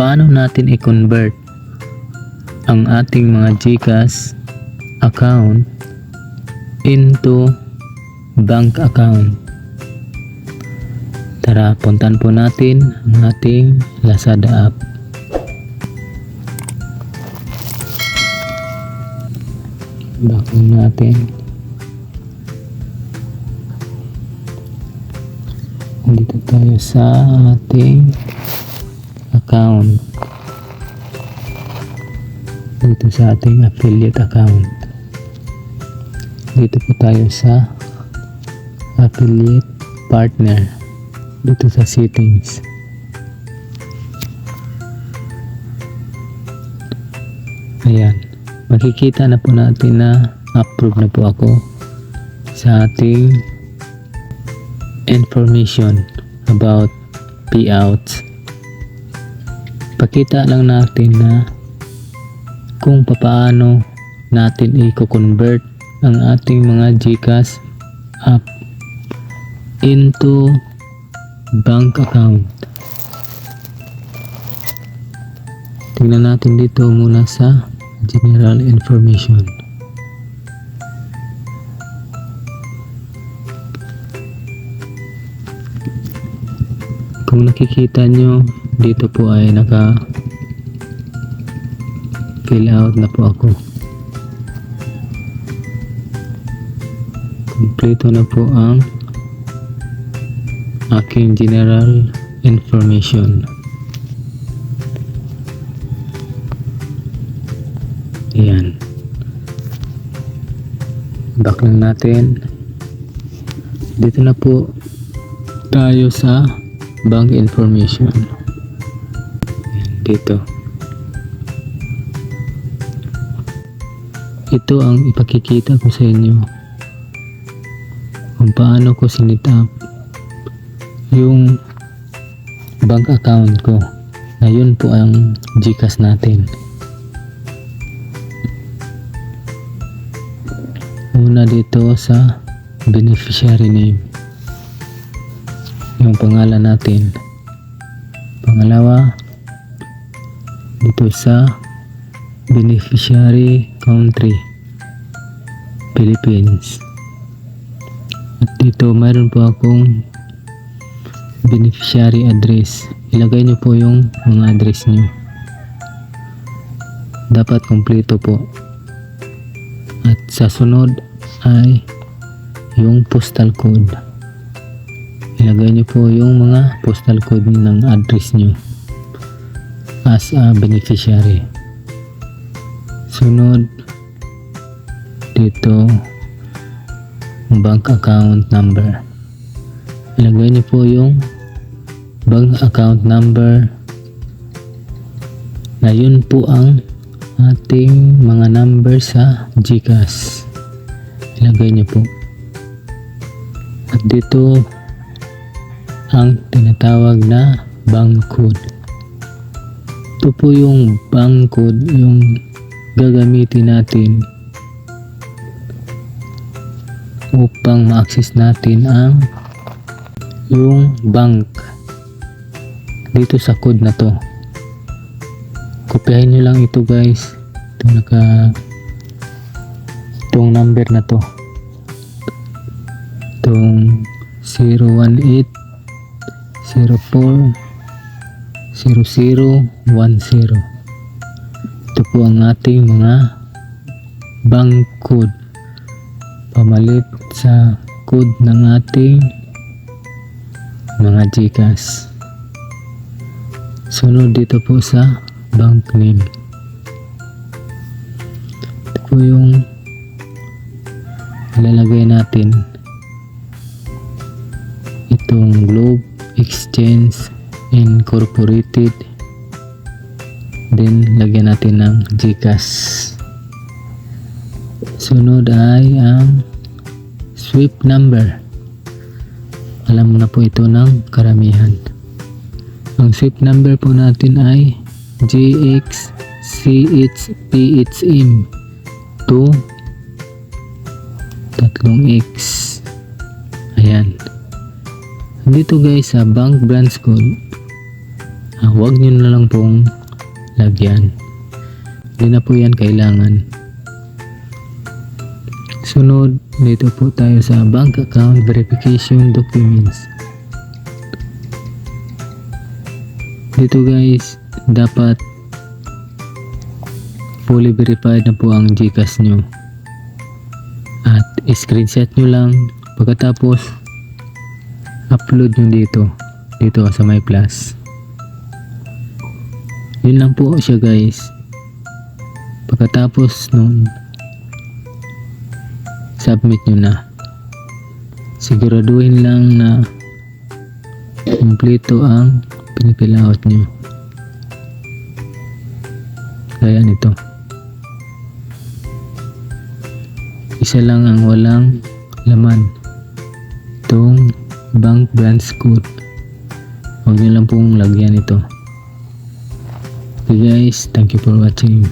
paano natin i-convert ang ating mga GCash account into bank account. Tara, puntan po natin ang ating Lazada app. Back natin. Dito tayo sa ating account. Dito sa ating affiliate account. Dito po tayo sa affiliate partner. Dito sa settings. Ayan. Makikita na po natin na approve na po ako sa ating information about payouts. Pakita lang natin na kung paano natin i-convert ang ating mga GCash app into bank account. Tingnan natin dito muna sa general information. Kung nakikita nyo, dito po ay naka fill out na po ako. Kompleto na po ang aking general information. Ayan. Back lang natin. Dito na po tayo sa bank information. Ayan, dito. Ito ang ipakikita ko sa inyo kung paano ko sinit up yung bank account ko. Ngayon po ang GCash natin. Una dito sa beneficiary name, yung pangalan natin. Pangalawa, dito sa beneficiary country, Philippines. At dito mayroon po akong beneficiary address. Ilagay nyo po yung mga address nyo. Dapat kompleto po. At sa sunod ay yung postal code. Ilagay nyo po yung mga postal code ng address nyo as a beneficiary. Sunod dito bank account number. Ilagay nyo po yung bank account number na yun po ang ating mga number sa GCash. Ilagay nyo po. At dito ang tinatawag na bank code. Ito po yung bank code yung gagamitin natin upang ma-access natin ang yung bank dito sa code na to. Kopyahin nyo lang ito guys. Itong number na to. Itong 018 04 0010. Ito po ang ating mga bank code. Pamalit sa code ng ating mga GCash. Sunod dito po sa bank name. Ito po yung ilalagay natin. Itong Globe Exchange Incorporated. Then lagyan natin ng GCash. Sunod ay ang SWIFT number. Alam mo na po ito ng karamihan. Ang SWIFT number po natin ay GXCHPHM 3X. Ayan. Dito guys sa bank branch code Huwag nyo na lang pong lagyan. Hindi na po yan kailangan. Sunod, dito po tayo sa bank account verification documents. Dito guys, dapat fully verified na po ang GCash nyo. At screenshot nyo lang. Pagkatapos, upload nyo dito sa My Plus. Yun lang po siya guys. Pagkatapos nun, submit nyo na. Siguraduhin lang na kumpleto ang pinifill out nyo. Gaya nito. Isa lang ang walang laman. Itong bank branch code. Huwag nyo lang pong lagyan ito. Okay guys, thank you for watching.